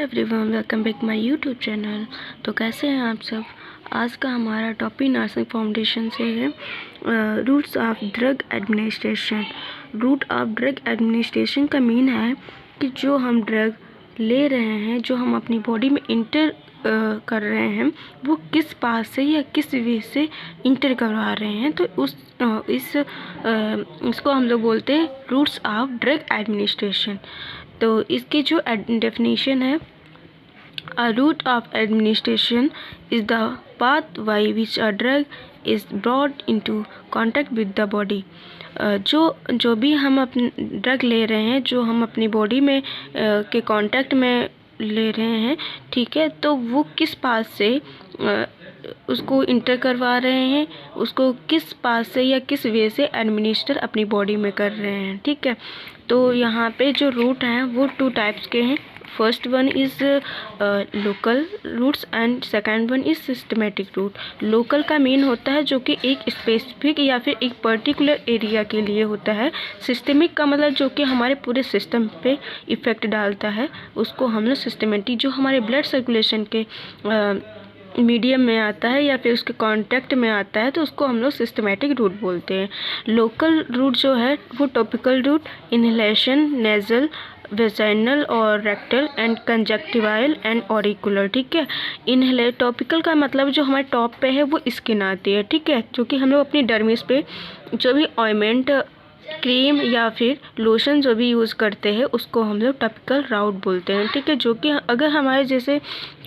Everyone, welcome back my YouTube channel. तो कैसे हैं आप सब। आज का हमारा टॉपिक नर्सिंग फाउंडेशन से है routes of drug administration. Route of drug administration का मीन है कि जो हम ड्रग ले रहे हैं, जो हम अपनी बॉडी में इंटर कर रहे हैं, वो किस पास से या किस वे से इंटर करवा रहे हैं। तो इसको हम लोग बोलते हैं रूट्स ऑफ ड्रग एडमिनिस्ट्रेशन। तो इसकी जो डेफिनेशन है, a route of administration is the path by which a drug is brought into contact with the body. जो भी हम अपने ड्रग ले रहे हैं, जो हम अपनी बॉडी में के कांटेक्ट में ले रहे हैं, ठीक है, तो वो किस पास से उसको इंटर करवा रहे हैं, उसको किस पास से या किस वे से एडमिनिस्टर अपनी बॉडी में कर रहे हैं, ठीक है। तो यहाँ पे जो रूट हैं वो 2 टाइप्स के हैं। First one is local routes and second one is systematic route. Local का मीन होता है जो कि एक स्पेसिफिक या फिर एक पर्टिकुलर एरिया के लिए होता है। सिस्टमिक का मतलब जो कि हमारे पूरे सिस्टम पे इफ़ेक्ट डालता है, उसको हम लोग सिस्टमेटिक, जो हमारे ब्लड सर्कुलेशन के मीडियम में आता है या फिर उसके कांटेक्ट में आता है, तो उसको हम लोग सिस्टमेटिक रूट बोलते हैं। लोकल रूट जो है वो topical route, inhalation, nasal, vaginal और रेक्टल एंड कंजक्टिवाइल एंड ऑरिकुलर, ठीक है। टॉपिकल का मतलब जो हमारे टॉप पे है वो स्किन आती है, ठीक है, जो कि हम लोग अपनी डर्मिस पे जो भी ऑइंटमेंट, क्रीम या फिर लोशन जो भी यूज़ करते हैं, उसको हम लोग टॉपिकल रूट बोलते हैं, ठीक है। जो कि अगर हमारे जैसे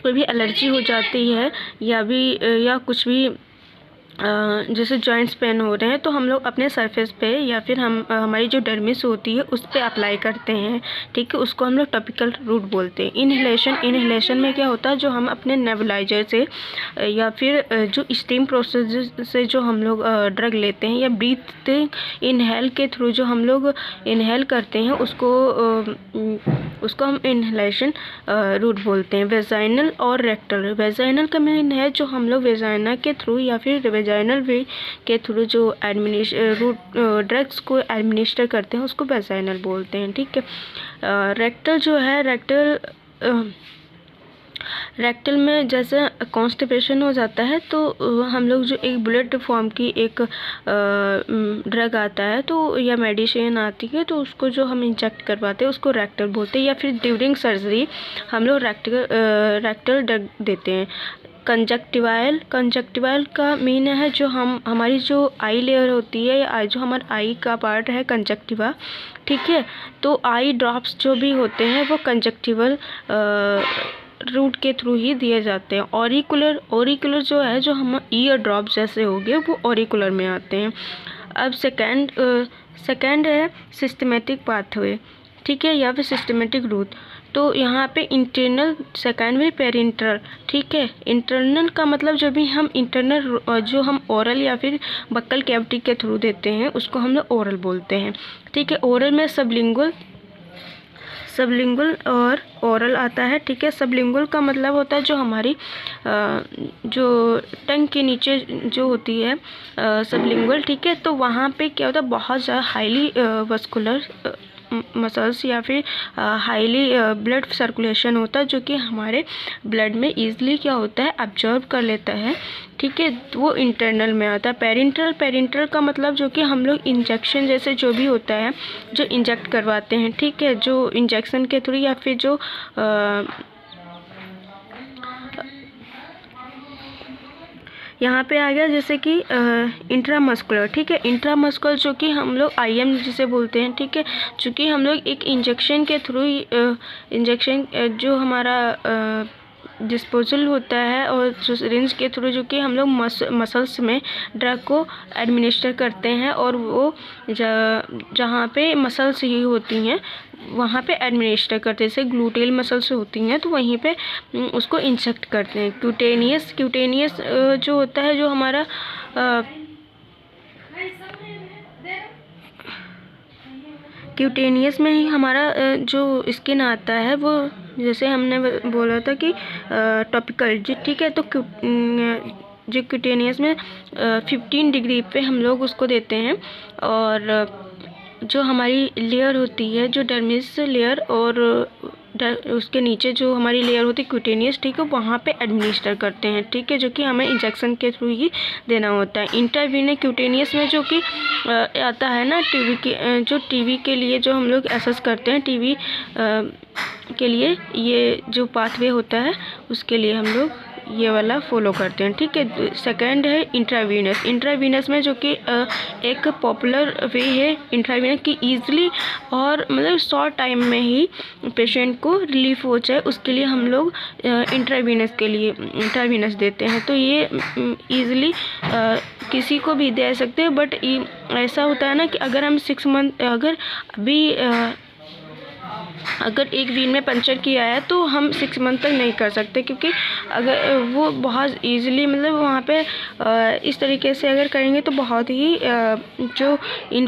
कोई भी एलर्जी हो जाती है या कुछ भी जैसे जॉइंट्स पेन हो रहे हैं, तो हम लोग अपने सरफेस पे या फिर हमारी जो डर्मिस होती है उस पे अप्लाई करते हैं, ठीक है, उसको हम लोग टॉपिकल रूट बोलते हैं। इनहेलेशन में क्या होता है, जो हम अपने नेबुलाइजर से या फिर जो स्टीम प्रोसेस से जो हम लोग ड्रग लेते हैं, या ब्रीथिंग इनहेल के थ्रू जो हम लोग इनहेल करते हैं, उसको हम इनहेलेशन रूट बोलते हैं। वेजाइनल और रेक्टल। वेजाइनल का मीन है जो हम लोग वेजाइना के थ्रू या फिर वेजाइनल वे के थ्रू जो ड्रग्स को एडमिनिस्टर करते हैं, उसको वेजाइनल बोलते हैं, ठीक है। रेक्टल जो है, रेक्टल में जैसे कॉन्स्टिपेशन हो जाता है, तो हम लोग जो एक बुलेट फॉर्म की एक ड्रग आता है, तो या मेडिसिन आती है, तो उसको जो हम इंजेक्ट करवाते हैं उसको रेक्टल बोलते हैं। या फिर ड्यूरिंग सर्जरी हम लोग रेक्टल ड्रग देते हैं। कंजक्टिवाइल का मीन है जो हमारी जो आई लेयर होती है, या जो हमारा आई का पार्ट है कंजक्टिवा, ठीक है, तो आई ड्रॉप्स जो भी होते हैं वो कंजक्टिवल रूट के थ्रू ही दिए जाते हैं। ऑरिकुलर जो है, जो हम ईयर ड्रॉप जैसे हो गए, वो ऑरिकुलर में आते हैं। अब सेकेंड है सिस्टमेटिक पाथवे, ठीक है, या फिर सिस्टमेटिक रूट। तो यहाँ पे इंटरनल, सेकेंड में पेरिंटरल, ठीक है। इंटरनल का मतलब जो भी हम इंटरनल जो हम ओरल या फिर बक्कल कैविटी के थ्रू देते हैं, उसको हम लोग ओरल बोलते हैं, ठीक है। ओरल में सबलिंगुअल और ओरल आता है, ठीक है। सबलिंगुअल का मतलब होता है जो हमारी जो टंग के नीचे जो होती है सबलिंगुअल, ठीक है। तो वहाँ पे क्या होता है, बहुत ज़्यादा हाईली वस्कुलर मसल्स या फिर हाईली ब्लड सर्कुलेशन होता है, जो कि हमारे ब्लड में ईजिली क्या होता है, ऑब्जर्व कर लेता है, ठीक है। वो इंटरनल में आता है। पेरिंटरल का मतलब जो कि हम लोग इंजेक्शन जैसे जो भी होता है, जो इंजेक्ट करवाते हैं, ठीक है, जो इंजेक्शन के थ्रू या फिर जो यहाँ पे आ गया जैसे कि इंट्रामस्कुलर, ठीक है। इंट्रामस्कुलर जो कि हम लोग IM जिसे बोलते हैं, ठीक है, चूँकि हम लोग एक इंजेक्शन के थ्रू इंजेक्शन जो हमारा डिस्पोजल होता है और जो सिरिंज के थ्रू जो कि हम लोग मसल्स में ड्रग को एडमिनिस्टर करते हैं, और वो जहाँ पे मसल्स ही होती हैं वहाँ पे एडमिनिस्टर करते हैं। जैसे ग्लूटेल मसल्स होती हैं, तो वहीं पे उसको इंजेक्ट करते हैं। क्यूटेनियस जो होता है, जो हमारा क्यूटेनियस में ही हमारा जो स्किन आता है, वो जैसे हमने बोला था कि टॉपिकल, ठीक है। तो जो क्यूटेनियस में 15 डिग्री पे हम लोग उसको देते हैं, और जो हमारी लेयर होती है, जो डर्मिस लेयर और उसके नीचे जो हमारी लेयर होती है क्यूटेनियस, ठीक है, वहाँ पे एडमिनिस्टर करते हैं, ठीक है, जो कि हमें इंजेक्शन के थ्रू ही देना होता है। इंट्रावीनस क्यूटेनियस में जो कि आता है ना टीबी के लिए जो हम लोग एसेस करते हैं, टीबी के लिए ये जो पाथवे होता है उसके लिए हम लोग ये वाला फॉलो करते हैं, ठीक है। सेकंड है इंट्रावीनस में जो कि एक पॉपुलर वे है इंट्रावीनस की ईजिली और मतलब शॉर्ट टाइम में ही पेशेंट को रिलीफ हो जाए, उसके लिए हम लोग इंट्रावीनस देते हैं। तो ये ईजिली किसी को भी दे सकते हैं, बट ऐसा होता है ना कि अगर हम 6 मंथ अगर एक वीन में पंचर किया है तो हम 6 मंथ तक नहीं कर सकते, क्योंकि अगर वो बहुत ईजिली मतलब वहाँ पे इस तरीके से अगर करेंगे तो बहुत ही जो